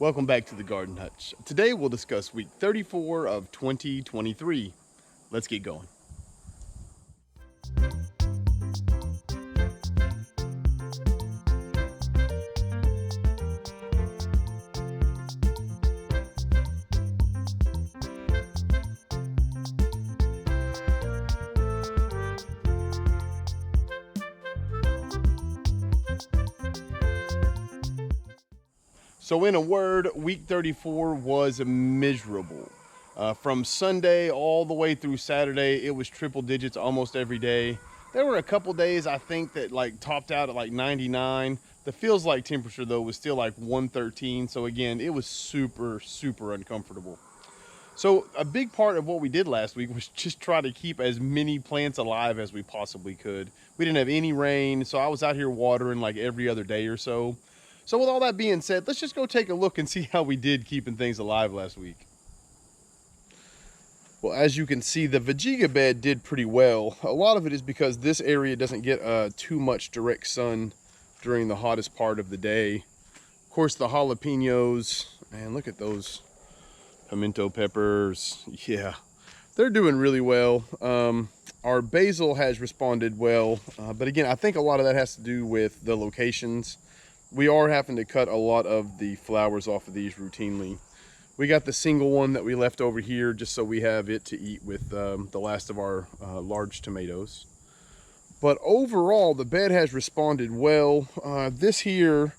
Welcome back to the Garden Hutch. Today we'll discuss week 34 of 2023. Let's get going. So in a word, week 34 was miserable. From Sunday all the way through Saturday, it was triple digits almost every day. There were a couple days I think that topped out at 99. The feels like temperature though was still 113. So again, it was super uncomfortable. So a big part of what we did last week was just try to keep as many plants alive as we possibly could. We didn't have any rain, so I was out here watering every other day or so. So with all that being said, let's just go take a look and see how we did keeping things alive last week. Well, as you can see, the Vegeta bed did pretty well. A lot of it is because this area doesn't get too much direct sun during the hottest part of the day. Of course, the jalapenos, man, look at those pimento peppers. Yeah, they're doing really well. Our basil has responded well, but again, I think a lot of that has to do with the locations. We are having to cut a lot of the flowers off of these routinely. We got the single one that we left over here just so we have it to eat with the last of our large tomatoes. But overall, the bed has responded well. This here,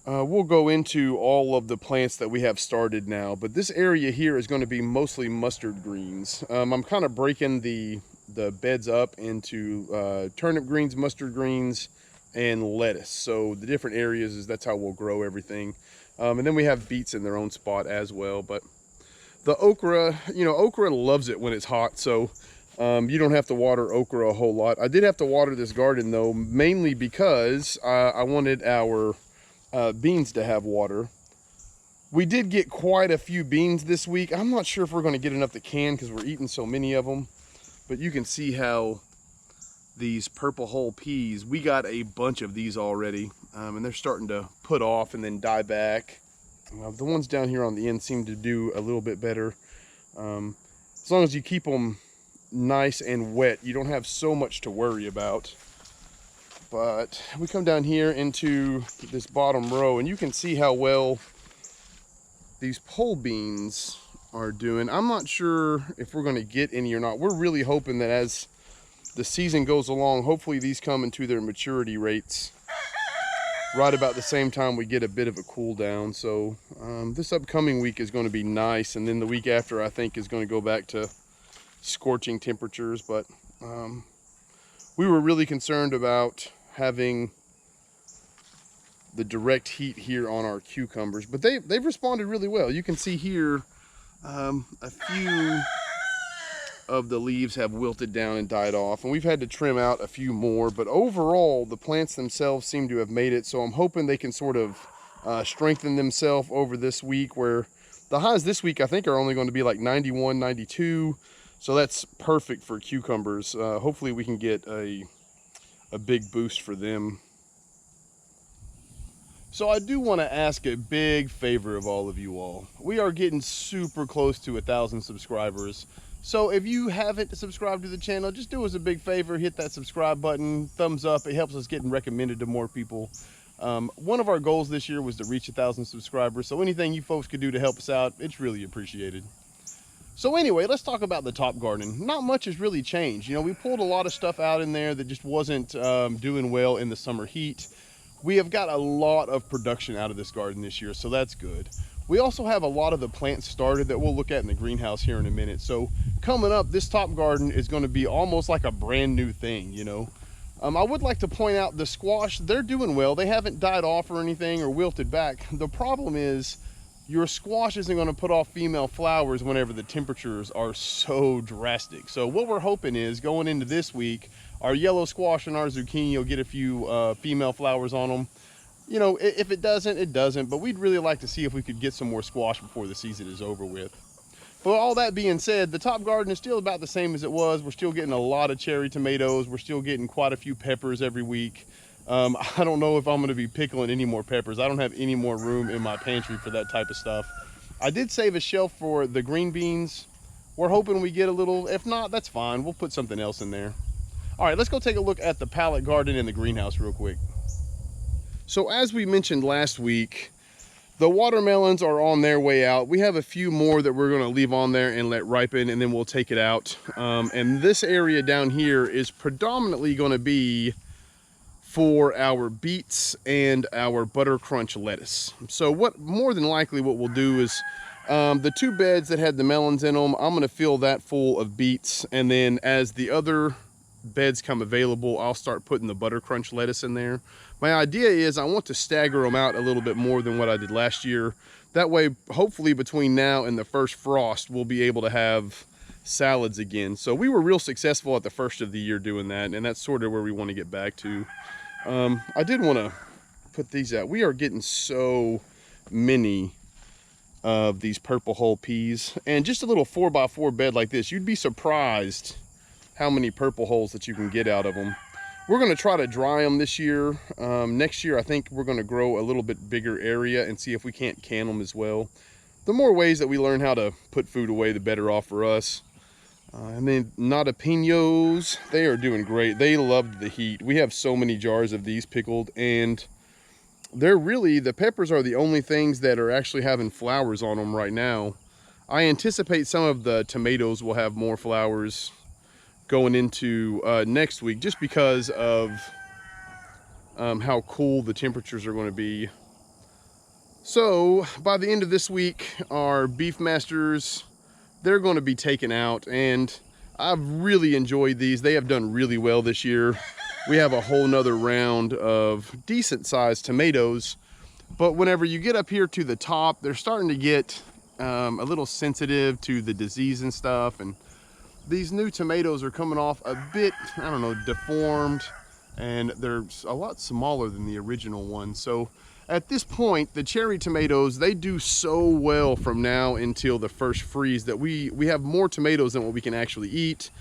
we'll go into all of the plants that we have started now, but this area here is going to be mostly mustard greens. I'm kind of breaking the beds up into turnip greens, mustard greens, and lettuce. So the different areas that's how we'll grow everything. And then we have beets in their own spot as well. But the okra, okra loves it when it's hot, so you don't have to water okra a whole lot. I did have to water this garden though, mainly because I wanted our beans to have water. We did get quite a few beans this week. I'm not sure if we're going to get enough to can because we're eating so many of them, but you can see how these purple hull peas, we got a bunch of these already, and they're starting to put off and then die back. The ones down here on the end seem to do a little bit better. As long as you keep them nice and wet, you don't have so much to worry about. But we come down here into this bottom row and you can see how well these pole beans are doing. I'm not sure if we're going to get any or not. We're really hoping that as the season goes along, hopefully these come into their maturity rates right about the same time we get a bit of a cool down. So this upcoming week is going to be nice, and then the week after I think is going to go back to scorching temperatures. But we were really concerned about having the direct heat here on our cucumbers, but they've responded really well. You can see here a few of the leaves have wilted down and died off, and we've had to trim out a few more, but overall the plants themselves seem to have made it. So I'm hoping they can sort of strengthen themselves over this week, where the highs this week I think are only going to be 91, 92, so that's perfect for cucumbers. Hopefully we can get a big boost for them. So I do want to ask a big favor of all of you all. We are getting super close to 1,000 subscribers. So if you haven't subscribed to the channel, just do us a big favor, hit that subscribe button, thumbs up. It helps us getting recommended to more people. One of our goals this year was to reach 1,000 subscribers. So anything you folks could do to help us out, it's really appreciated. So anyway, let's talk about the top garden. Not much has really changed. We pulled a lot of stuff out in there that just wasn't doing well in the summer heat. We have got a lot of production out of this garden this year, so that's good. We also have a lot of the plants started that we'll look at in the greenhouse here in a minute. So coming up, this top garden is going to be almost like a brand new thing, I would like to point out the squash, they're doing well. They haven't died off or anything or wilted back. The problem is your squash isn't going to put off female flowers whenever the temperatures are so drastic. So what we're hoping is going into this week, our yellow squash and our zucchini will get a few female flowers on them. If it doesn't, it doesn't, but we'd really like to see if we could get some more squash before the season is over with. But all that being said, the top garden is still about the same as it was. We're still getting a lot of cherry tomatoes. We're still getting quite a few peppers every week. I don't know if I'm gonna be pickling any more peppers. I don't have any more room in my pantry for that type of stuff. I did save a shelf for the green beans. We're hoping we get a little, if not, that's fine. We'll put something else in there. All right, let's go take a look at the pallet garden and the greenhouse real quick. So as we mentioned last week, the watermelons are on their way out. We have a few more that we're gonna leave on there and let ripen, and then we'll take it out. And this area down here is predominantly gonna be for our beets and our butter crunch lettuce. So more than likely what we'll do is the 2 beds that had the melons in them, I'm gonna fill that full of beets, and then as the other beds come available, I'll start putting the butter crunch lettuce in there. My idea is I want to stagger them out a little bit more than what I did last year. That way, hopefully between now and the first frost, we'll be able to have salads again. So we were real successful at the first of the year doing that, and that's sort of where we want to get back to. I did want to put these out. We are getting so many of these purple hull peas, and just a little 4x4 bed like this, you'd be surprised how many purple hulls that you can get out of them. We're going to try to dry them this year. Next year I think we're going to grow a little bit bigger area and see if we can't can them as well. The more ways that we learn how to put food away, the better off for us. And then jalapenos, they are doing great. They loved the heat. We have so many jars of these pickled, and they're really, the peppers are the only things that are actually having flowers on them right now. I anticipate some of the tomatoes will have more flowers going into next week, just because of how cool the temperatures are going to be. So by the end of this week, our beef masters, they're going to be taken out, and I've really enjoyed these. They have done really well this year. We have a whole nother round of decent sized tomatoes, but whenever you get up here to the top, they're starting to get a little sensitive to the disease and stuff, and these new tomatoes are coming off a bit, I don't know, deformed, and they're a lot smaller than the original one. So at this point, the cherry tomatoes, they do so well from now until the first freeze that we have more tomatoes than what we can actually eat.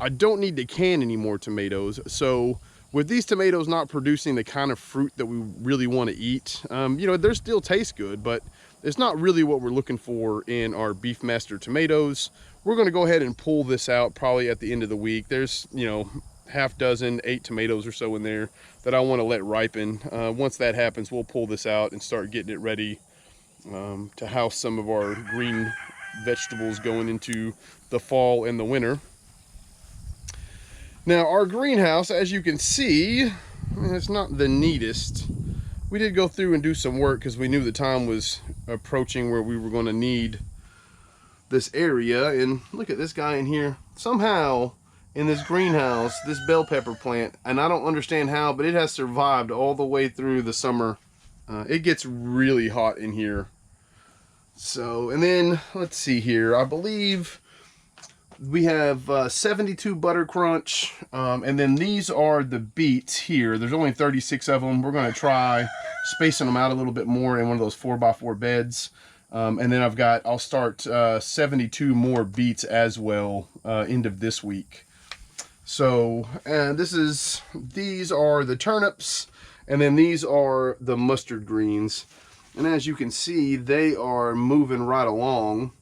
I don't need to can any more tomatoes. So with these tomatoes not producing the kind of fruit that we really want to eat, you know, they still taste good, but it's not really what we're looking for in our Beefmaster tomatoes. We're going to go ahead and pull this out probably at the end of the week. There's, you know, half dozen, 8 tomatoes or so in there that I want to let ripen. Once that happens, we'll pull this out and start getting it ready to house some of our green vegetables going into the fall and the winter. Now our greenhouse, as you can see, it's not the neatest. We did go through and do some work because we knew the time was approaching where we were going to need this area. And look at this guy in here. Somehow in this greenhouse, this bell pepper plant, and I don't understand how, but it has survived all the way through the summer. It gets really hot in here. So, and then let's see here. I believe we have 72 butter crunch, and then these are the beets here. There's only 36 of them. We're going to try spacing them out a little bit more in one of those 4x4 beds. And then I'll start 72 more beets as well end of this week. So these are the turnips, and then these are the mustard greens. And as you can see, they are moving right along.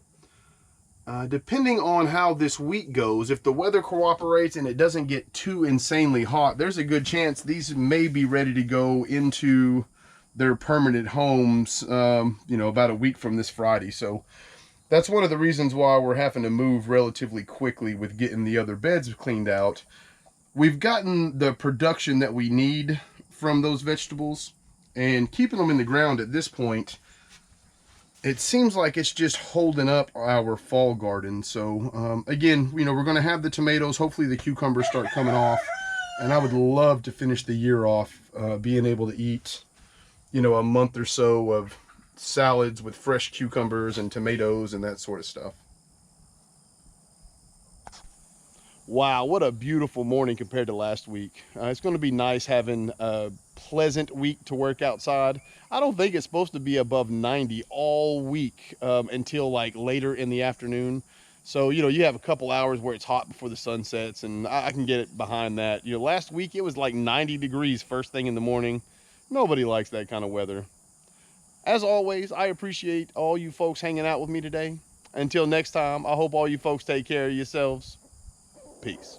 Depending on how this week goes, if the weather cooperates and it doesn't get too insanely hot, there's a good chance these may be ready to go into their permanent homes, you know, about a week from this Friday. So that's one of the reasons why we're having to move relatively quickly with getting the other beds cleaned out. We've gotten the production that we need from those vegetables, and keeping them in the ground at this point, it seems like it's just holding up our fall garden. So again, you know, we're going to have the tomatoes. Hopefully the cucumbers start coming off, and I would love to finish the year off being able to eat, you know, a month or so of salads with fresh cucumbers and tomatoes and that sort of stuff. Wow, what a beautiful morning compared to last week. It's going to be nice having a pleasant week to work outside. I don't think it's supposed to be above 90 all week until like later in the afternoon. So, you know, you have a couple hours where it's hot before the sun sets, and I can get it behind that. You know, last week it was like 90 degrees first thing in the morning. Nobody likes that kind of weather. As always, I appreciate all you folks hanging out with me today. Until next time, I hope all you folks take care of yourselves. Peace.